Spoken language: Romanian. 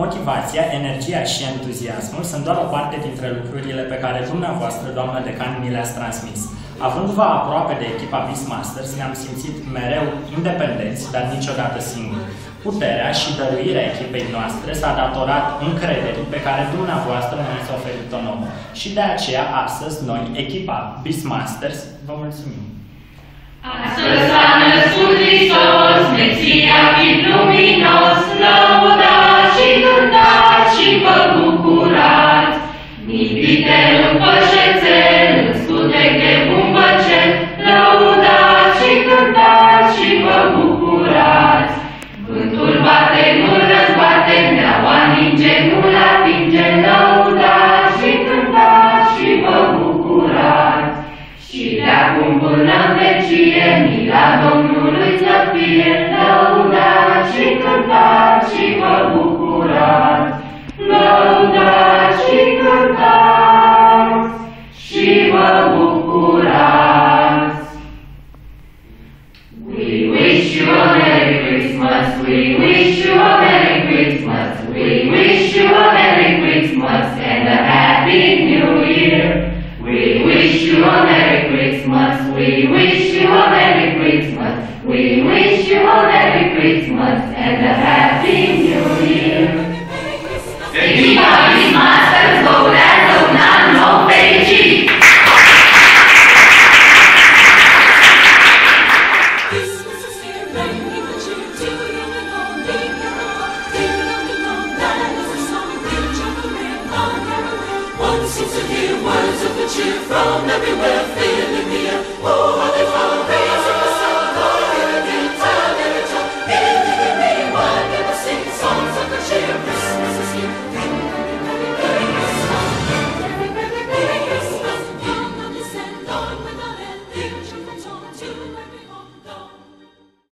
Motivația, energia și entuziasmul sunt doar o parte dintre lucrurile pe care dumneavoastră, doamnă decan, mi le-ați transmis. Avându-vă aproape de echipa Beastmasters, ne-am simțit mereu independenți, dar niciodată singuri. Puterea și dăruirea echipei noastre s-a datorat încrederii pe care dumneavoastră ne-ați oferit-o nouă. Și de aceea, astăzi, noi, echipa Beastmasters, vă mulțumim. Astăzi s-a născut Hristos, Mesia fiind luminos, lăudați și cântați și vă bucurați. Nipite în pășețel, în scutec de bumbăcel, lăudați și cântați și vă bucurați. Vântul bate, nu răzbate, neaua ninge, nu-l atinge, lăudați și cântați și vă bucurați. Și de-acum până în vecie, mila Domnului să fie, lăudați și cântați și vă bucurați. Lăudați și cântați și vă bucurați. We wish you a Merry Christmas, we wish you a Merry Christmas, we wish you a Merry Christmas and a Happy New Year. We wish you a Merry Christmas, we wish you a Merry Christmas, we wish you a Merry Christmas and a Happy New Year. Echipa Beastmasters vă urează un an nou fericit! One seems to hear words of the cheer from everywhere.